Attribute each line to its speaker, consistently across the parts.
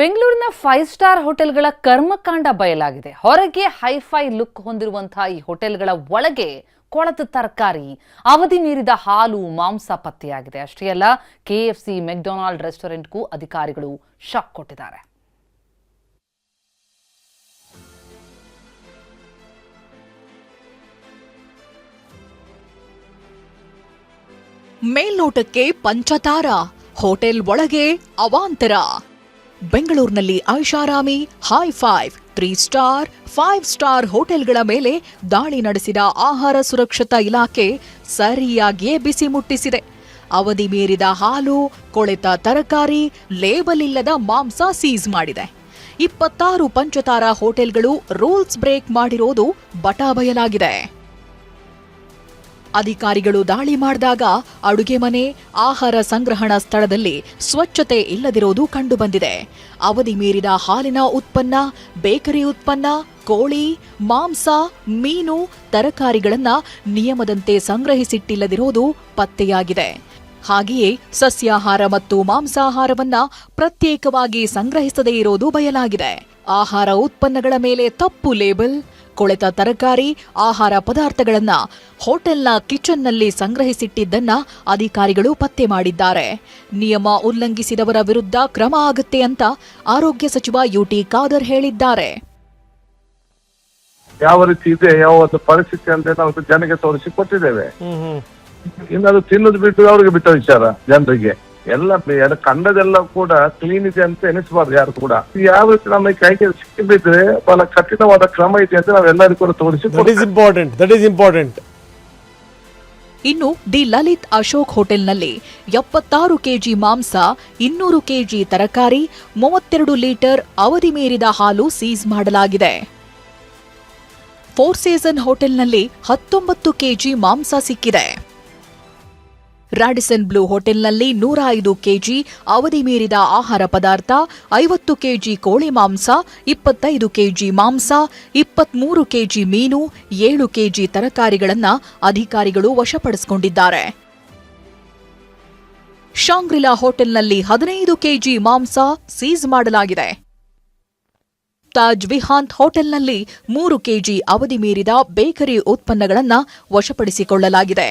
Speaker 1: ಬೆಂಗಳೂರಿನ 5 ಸ್ಟಾರ್ ಹೋಟೆಲ್ಗಳ ಕರ್ಮಕಾಂಡ ಬಯಲಾಗಿದೆ. ಹೊರಗೆ ಹೈಫೈ ಲುಕ್ ಹೊಂದಿರುವಂತಹ ಈ ಹೋಟೆಲ್ಗಳ ಒಳಗೆ ಕೊಳೆತ ತರಕಾರಿ, ಅವಧಿ ಮೀರಿದ ಹಾಲು, ಮಾಂಸ ಪತ್ತೆಯಾಗಿದೆ. ಅಷ್ಟೇ ಅಲ್ಲ, ಕೆಎಫ್ಸಿ, ಮೆಕ್ಡೊನಾಲ್ಡ್ ರೆಸ್ಟೋರೆಂಟ್ಗೂ ಅಧಿಕಾರಿಗಳು ಶಾಕ್ ಕೊಟ್ಟಿದ್ದಾರೆ.
Speaker 2: ಮೇಲ್ನೋಟಕ್ಕೆ ಪಂಚತಾರ, ಹೋಟೆಲ್ ಒಳಗೆ ಅವಾಂತರ. ಬೆಂಗಳೂರಿನಲ್ಲಿ ಐಷಾರಾಮಿ, ಹೈ-ಫೈವ್, 3 ಸ್ಟಾರ್, 5 ಸ್ಟಾರ್ ಹೋಟೆಲ್ಗಳ ಮೇಲೆ ದಾಳಿ ನಡೆಸಿದ ಆಹಾರ ಸುರಕ್ಷತಾ ಇಲಾಖೆ ಸರಿಯಾಗಿಯೇ ಬಿಸಿ ಮುಟ್ಟಿಸಿದೆ. ಅವಧಿ ಮೀರಿದ ಹಾಲು, ಕೊಳೆತ ತರಕಾರಿ, ಲೇಬಲ್ ಇಲ್ಲದ ಮಾಂಸ ಸೀಸ್ ಮಾಡಿದೆ. 26 ಪಂಚತಾರ ಹೋಟೆಲ್ಗಳು ರೂಲ್ಸ್ ಬ್ರೇಕ್ ಮಾಡಿರೋದು ಬಟಾಬಯಲಾಗಿದೆ. ಅಧಿಕಾರಿಗಳು ದಾಳಿ ಮಾಡಿದಾಗ ಅಡುಗೆ ಮನೆ, ಆಹಾರ ಸಂಗ್ರಹಣಾ ಸ್ಥಳದಲ್ಲಿ ಸ್ವಚ್ಛತೆ ಇಲ್ಲದಿರೋದು ಕಂಡುಬಂದಿದೆ. ಅವಧಿ ಮೀರಿದ ಹಾಲಿನ ಉತ್ಪನ್ನ, ಬೇಕರಿ ಉತ್ಪನ್ನ, ಕೋಳಿ, ಮಾಂಸ, ಮೀನು, ತರಕಾರಿಗಳನ್ನ ನಿಯಮದಂತೆ ಸಂಗ್ರಹಿಸಿಟ್ಟಿಲ್ಲದಿರೋದು ಪತ್ತೆಯಾಗಿದೆ. ಹಾಗೆಯೇ ಸಸ್ಯಾಹಾರ ಮತ್ತು ಮಾಂಸಾಹಾರವನ್ನ ಪ್ರತ್ಯೇಕವಾಗಿ ಸಂಗ್ರಹಿಸದೇ ಇರೋದು ಬಯಲಾಗಿದೆ. ಆಹಾರ ಉತ್ಪನ್ನಗಳ ಮೇಲೆ ತಪ್ಪು ಲೇಬಲ್, ಕೊಳೆತ ತರಕಾರಿ, ಆಹಾರ ಪದಾರ್ಥಗಳನ್ನ ಹೋಟೆಲ್ನ ಕಿಚನ್ನಲ್ಲಿ ಸಂಗ್ರಹಿಸಿಟ್ಟಿದ್ದನ್ನ ಅಧಿಕಾರಿಗಳು ಪತ್ತೆ ಮಾಡಿದ್ದಾರೆ. ನಿಯಮ ಉಲ್ಲಂಘಿಸಿದವರ ವಿರುದ್ಧ ಕ್ರಮ ಆಗುತ್ತೆ ಅಂತ ಆರೋಗ್ಯ ಸಚಿವ ಯುಟಿ ಖಾದರ್ ಹೇಳಿದ್ದಾರೆ.
Speaker 3: ಯಾವ ರೀತಿ ಇದೆ, ಯಾವ ಪರಿಸ್ಥಿತಿ ಅಂತ ನಾವು ಜನಕ್ಕೆ ತೋರಿಸಿ ಕೊಟ್ಟಿದ್ದೇವೆ. ಇನ್ನು ತಿನ್ನೋದು ಬಿಟ್ಟು ಅವ್ರಿಗೆ ಬಿಟ್ಟ ವಿಚಾರ. ಜನರಿಗೆ ಎಲ್ಲ ಕಂಡದೆಲ್ಲ ಕೂಡ ಕ್ಲೀನ್ ಇದೆ ಅಂತ ಎನಿಸಬಾರ್ದು ಯಾರು ಕೂಡ. ಯಾವ ರೀತಿ ನಮ್ಮ ಕೈಗೆ ಸಿಕ್ಕಿದ್ರೆ ಬಹಳ ಕಠಿಣವಾದ ಕ್ರಮ ಇದೆ ಅಂತ ನಾವೆಲ್ಲರಿಗೂ ಕೂಡ ತೋರಿಸಿ.
Speaker 4: That is important.
Speaker 2: ಇನ್ನು ದಿ ಲಲಿತ್ ಅಶೋಕ್ ಹೋಟೆಲ್ನಲ್ಲಿ 76 ಕೆಜಿ ಮಾಂಸ, 200 ಕೆಜಿ ತರಕಾರಿ, 32 ಲೀಟರ್ ಅವಧಿ ಮೀರಿದ ಹಾಲು ಸೀಸ್ ಮಾಡಲಾಗಿದೆ. 4 ಸೀಸನ್ ಹೋಟೆಲ್ನಲ್ಲಿ 19 ಕೆಜಿ ಮಾಂಸ ಸಿಕ್ಕಿದೆ. ರಾಡಿಸನ್ ಬ್ಲೂ ಹೋಟೆಲ್ನಲ್ಲಿ 105 ಕೆಜಿ ಅವಧಿ ಮೀರಿದ ಆಹಾರ ಪದಾರ್ಥ, 50 ಕೆಜಿ ಕೋಳಿ ಮಾಂಸ, 25 ಕೆಜಿ ಮಾಂಸ, 23 ಕೆಜಿ ಮೀನು, 7 ಕೆಜಿ ತರಕಾರಿಗಳನ್ನು ಅಧಿಕಾರಿಗಳು ವಶಪಡಿಸಿಕೊಂಡಿದ್ದಾರೆ. ಶಾಂಗ್ರಿಲಾ ಹೋಟೆಲ್ನಲ್ಲಿ 15 ಕೆಜಿ ಮಾಂಸ ಸೀಸ್ ಮಾಡಲಾಗಿದೆ. ತಾಜ್ ವಿಹಾಂತ್ ಹೋಟೆಲ್ನಲ್ಲಿ 3 ಕೆಜಿ ಅವಧಿ ಮೀರಿದ ಬೇಕರಿ ಉತ್ಪನ್ನಗಳನ್ನು ವಶಪಡಿಸಿಕೊಳ್ಳಲಾಗಿದೆ.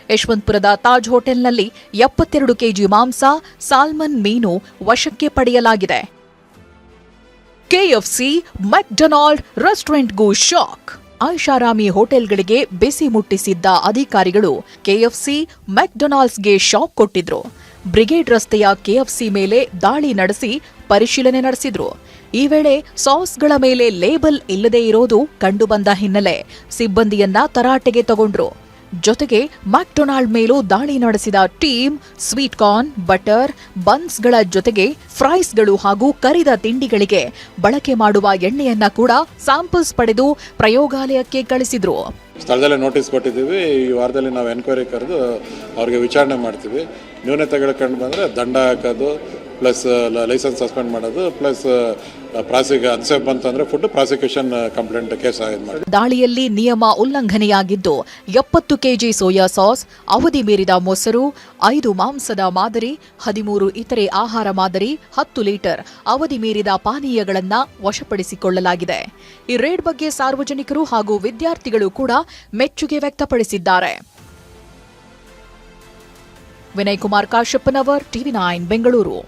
Speaker 2: ಯಶವಂತಪುರದ ತಾಜ್ ಹೋಟೆಲ್ನಲ್ಲಿ 72 ಕೆಜಿ ಮಾಂಸ, ಸಾಲ್ಮನ್ ಮೀನು ವಶಕ್ಕೆ ಪಡೆಯಲಾಗಿದೆ. ಕೆಎಫ್ಸಿ, ಮೆಕ್ಡೊನಾಲ್ಡ್ ರೆಸ್ಟೋರೆಂಟ್ಗೂ ಶಾಕ್. ಐಷಾರಾಮಿ ಹೋಟೆಲ್ಗಳಿಗೆ ಬಿಸಿ ಮುಟ್ಟಿಸಿದ್ದ ಅಧಿಕಾರಿಗಳು ಕೆಎಫ್ಸಿ, ಮೆಕ್ಡೊನಾಲ್ಡ್ಸ್ಗೆ ಶಾಕ್ ಕೊಟ್ಟಿದ್ರು. ಬ್ರಿಗೇಡ್ ರಸ್ತೆಯ ಕೆಎಫ್ಸಿ ಮೇಲೆ ದಾಳಿ ನಡೆಸಿ ಪರಿಶೀಲನೆ ನಡೆಸಿದ್ರು. ಈ ವೇಳೆ ಸಾಸ್ಗಳ ಮೇಲೆ ಲೇಬಲ್ ಇಲ್ಲದೇ ಇರೋದು ಕಂಡುಬಂದ ಹಿನ್ನೆಲೆ ಸಿಬ್ಬಂದಿಯನ್ನ ತರಾಟೆಗೆ ತಗೊಂಡ್ರು. ಜೊತೆಗೆ ಮ್ಯಾಕ್ಡೊನಾಲ್ಡ್ ಮೇಲೂ ದಾಳಿ ನಡೆಸಿದ ಟೀಮ್ ಸ್ವೀಟ್ ಕಾರ್ನ್, ಬಟರ್, ಬನ್ಸ್ಗಳ ಜೊತೆಗೆ ಫ್ರೈಸ್ಗಳು ಹಾಗೂ ಕರಿದ ತಿಂಡಿಗಳಿಗೆ ಬಳಕೆ ಮಾಡುವ ಎಣ್ಣೆಯನ್ನ ಕೂಡ ಸ್ಯಾಂಪಲ್ಸ್ ಪಡೆದು ಪ್ರಯೋಗಾಲಯಕ್ಕೆ ಕಳಿಸಿದ್ರು.
Speaker 4: ಸ್ಥಳದಲ್ಲೇ ನೋಟಿಸ್ ಕೊಟ್ಟಿದ್ದೀವಿ. ಈ ವಾರದಲ್ಲಿ ನಾವು ಎನ್ಕ್ವೈರಿ ಕರೆದು ಅವ್ರಿಗೆ ವಿಚಾರಣೆ ಮಾಡ್ತೀವಿ. ನ್ಯೂನತೆಗಳು ಕಂಡು ಬಂದರೆ ದಂಡ ಹಾಕೋದು, ಪ್ಲಸ್ ಲೈಸೆನ್ಸ್ ಸಸ್ಪೆಂಡ್ ಮಾಡೋದು, ಪ್ಲಸ್ ಅನ್ಸೇಫ್ ಬಂತಂದ್ರೆ ಫುಡ್ ಪ್ರಾಸಿಕ್ಯೂಷನ್ ಕಂಪ್ಲೇಂಟ್ ಕೇಸ್ ಮಾಡಿ.
Speaker 2: ದಾಳಿಯಲ್ಲಿ ನಿಯಮ ಉಲ್ಲಂಘನೆಯಾಗಿದ್ದು 70 ಕೆಜಿ ಸೋಯಾ ಸಾಸ್, ಅವಧಿ ಮೀರಿದ ಮೊಸರು, 5 ಮಾಂಸದ ಮಾದರಿ, 13 ಇತರೆ ಆಹಾರ ಮಾದರಿ, 10 ಲೀಟರ್ ಅವಧಿ ಮೀರಿದ ಪಾನೀಯಗಳನ್ನು ವಶಪಡಿಸಿಕೊಳ್ಳಲಾಗಿದೆ. ಈ ರೇಡ್ ಬಗ್ಗೆ ಸಾರ್ವಜನಿಕರು ಹಾಗೂ ವಿದ್ಯಾರ್ಥಿಗಳು ಕೂಡ ಮೆಚ್ಚುಗೆ ವ್ಯಕ್ತಪಡಿಸಿದ್ದಾರೆ. ವಿನಯ್ ಕುಮಾರ್ ಕಾಶ್ಯಪ್ಪನವರ್, ಟಿವಿ9 ಬೆಂಗಳೂರು.